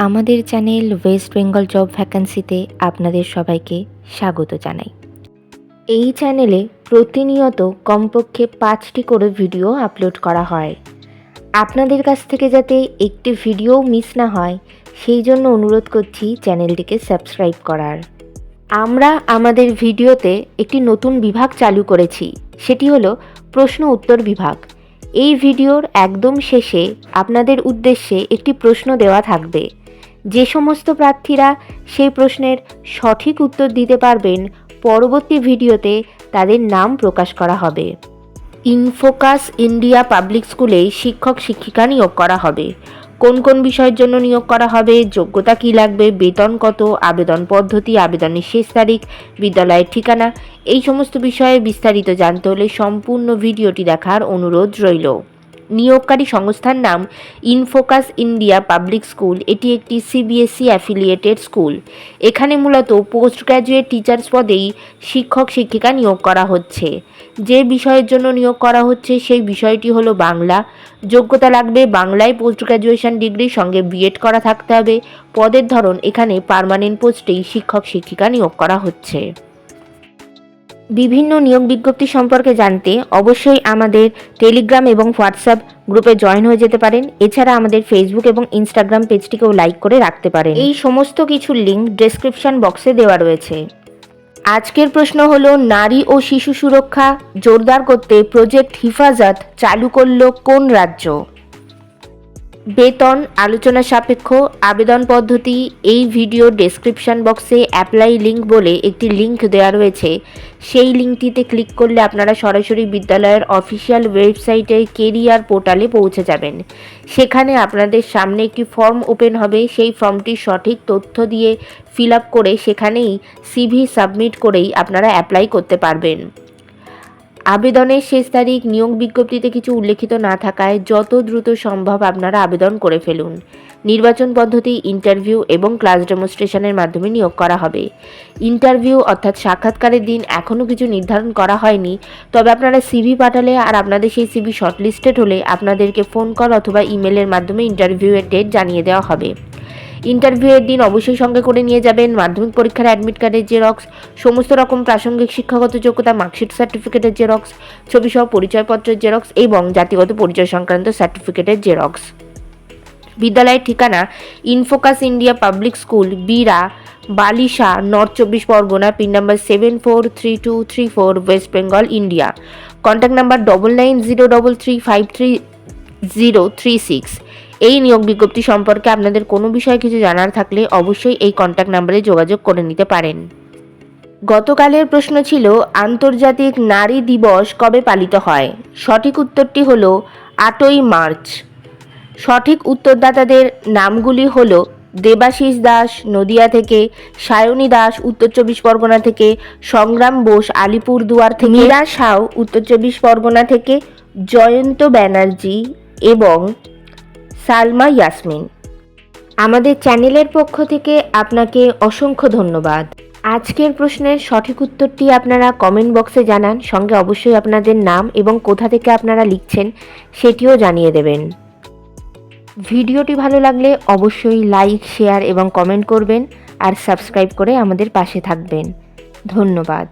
আমাদের channel West Bengal job ভ্যাকান্সিতে আপনাদের সবাইকে স্বাগত জানাই। এই চ্যানেলে প্রতিনিয়ত কমপক্ষে 5টি করে ভিডিও আপলোড করা হয়। আপনাদের কাছ থেকে যাতে একটি ভিডিও মিস না হয় সেই জন্য অনুরোধ করছি চ্যানেলটিকে সাবস্ক্রাইব করার। আমরা আমাদের ভিডিওতে একটি নতুন বিভাগ চালু করেছি, সেটি হলো প্রশ্ন উত্তর বিভাগ। এই ভিডিওর একদম শেষে আপনাদের উদ্দেশ্যে একটি প্রশ্ন দেওয়া থাকবে। যে সমস্ত প্রার্থীরা সেই প্রশ্নের সঠিক উত্তর দিতে পারবেন, পরবর্তী ভিডিওতে তাদের নাম প্রকাশ করা হবে। ইনফোকাস ইন্ডিয়া পাবলিক স্কুলে শিক্ষক শিক্ষিকা নিয়োগ করা হবে। কোন কোন বিষয়ের জন্য নিয়োগ করা হবে, যোগ্যতা কী লাগবে, বেতন কত, আবেদন পদ্ধতি, আবেদনের শেষ তারিখ, বিদ্যালয়ের ঠিকানা, এই সমস্ত বিষয়ে বিস্তারিত জানতে হলে সম্পূর্ণ ভিডিওটি দেখার অনুরোধ রইল। নিয়োগকারী সংস্থার নাম ইনফোকাস ইন্ডিয়া পাবলিক স্কুল। এটি একটি সিবিএসই অ্যাফিলিয়েটেড স্কুল। এখানে মূলত পোস্ট গ্র্যাজুয়েট টিচার্স পদেই শিক্ষক শিক্ষিকা নিয়োগ করা হচ্ছে। যে বিষয়ের জন্য নিয়োগ করা হচ্ছে সেই বিষয়টি হলো বাংলা। যোগ্যতা লাগবে বাংলায় পোস্ট গ্র্যাজুয়েশন ডিগ্রির সঙ্গে বিএড করা থাকতে হবে। পদের ধরন এখানে পার্মানেন্ট পোস্টেই শিক্ষক শিক্ষিকা নিয়োগ করা হচ্ছে। বিভিন্ন নিয়োগ বিজ্ঞপ্তি সম্পর্কে জানতে অবশ্যই আমাদের টেলিগ্রাম এবং হোয়াটসঅ্যাপ গ্রুপে জয়েন হয়ে যেতে পারেন। এছাড়া আমাদের ফেসবুক এবং ইনস্টাগ্রাম পেজটিকেও লাইক করে রাখতে পারেন। এই সমস্ত কিছুর লিঙ্ক ডেসক্রিপশন বক্সে দেওয়া রয়েছে। আজকের প্রশ্ন হলো, নারী ও শিশু সুরক্ষা জোরদার করতে প্রজেক্ট হিফাজত চালু করল কোন রাজ্য? বেতন আলোচনা সাপেক্ষ, আবেদন পদ্ধতি। এই ভিডিও ডেসক্রিপশন বক্সে অ্যাপ্লাই লিঙ্ক বলে একটি লিঙ্ক দেওয়া রয়েছে। সেই লিঙ্কটিতে ক্লিক করলে আপনারা সরাসরি বিদ্যালয়ের অফিসিয়াল ওয়েবসাইটে কেরিয়ার পোর্টালে পৌঁছে যাবেন। সেখানে আপনাদের সামনে একটি ফর্ম ওপেন হবে। সেই ফর্মটির সঠিক তথ্য দিয়ে ফিল আপ করে সেখানেই সিভি সাবমিট করেই আপনারা অ্যাপ্লাই করতে পারবেন। আবেদনের শেষ তারিখ নিয়োগ বিজ্ঞপ্তিতে কিছু উল্লেখিত না থাকায় যত দ্রুত সম্ভব আপনারা আবেদন করে ফেলুন। নির্বাচন পদ্ধতি ইন্টারভিউ এবং ক্লাস ডেমনস্ট্রেশনের মাধ্যমে নিয়োগ করা হবে। ইন্টারভিউ অর্থাৎ সাক্ষাৎকারের দিন এখনও কিছু নির্ধারণ করা হয়নি, তবে আপনারা সিভি পাঠালে আর আপনাদের সেই সিভি শর্টলিস্টেড হলে আপনাদেরকে ফোন কল অথবা ইমেলের মাধ্যমে ইন্টারভিউয়ের ডেট জানিয়ে দেওয়া হবে। ইন্টারভিউয়ের দিন অবশ্যই সঙ্গে করে নিয়ে যাবেন মাধ্যমিক পরীক্ষার অ্যাডমিট কার্ডের জেরক্স, সমস্ত রকম প্রাসঙ্গিক শিক্ষাগত যোগ্যতা মার্কশিট সার্টিফিকেটের জেরক্স, ছবিসহ পরিচয়পত্রের জেরক্স এবং জাতিগত পরিচয় সংক্রান্ত সার্টিফিকেটের জেরক্স। বিদ্যালয়ের ঠিকানা Infocus India Public School, Bira, Balisha, North 24 Pargana, pin number 743234, West Bengal, India. Contact number 9903353036। এই নিয়োগ বিজ্ঞপ্তি সম্পর্কে আপনাদের কোনো বিষয়ে কিছু জানার থাকলে অবশ্যই এই কন্ট্যাক্ট নাম্বারে যোগাযোগ করে নিতে পারেন। গতকালের প্রশ্ন ছিল, আন্তর্জাতিক নারী দিবস কবে পালিত হয়? সঠিক উত্তরটি হলো 8ই মার্চ। সঠিক উত্তরদাতাদের নামগুলি হলো দেবাশিস দাস নদিয়া থেকে, সায়নী দাস উত্তর 24 পরগনা থেকে, সংগ্রাম বোস আলিপুরদুয়ার থেকে, মীরা সাউ উত্তর 24 পরগনা থেকে, জয়ন্ত ব্যানার্জি এবং সালমা ইয়াসমিন। আমাদের চ্যানেলের পক্ষ থেকে আপনাকে অসংখ্য ধন্যবাদ। আজকের প্রশ্নের সঠিক উত্তরটি আপনারা কমেন্ট বক্সে জানান, সঙ্গে অবশ্যই আপনাদের নাম এবং কোথা থেকে আপনারা লিখছেন সেটিও জানিয়ে দেবেন। ভিডিওটি ভালো লাগলে অবশ্যই লাইক, শেয়ার এবং কমেন্ট করবেন আর সাবস্ক্রাইব করে আমাদের পাশে থাকবেন। ধন্যবাদ।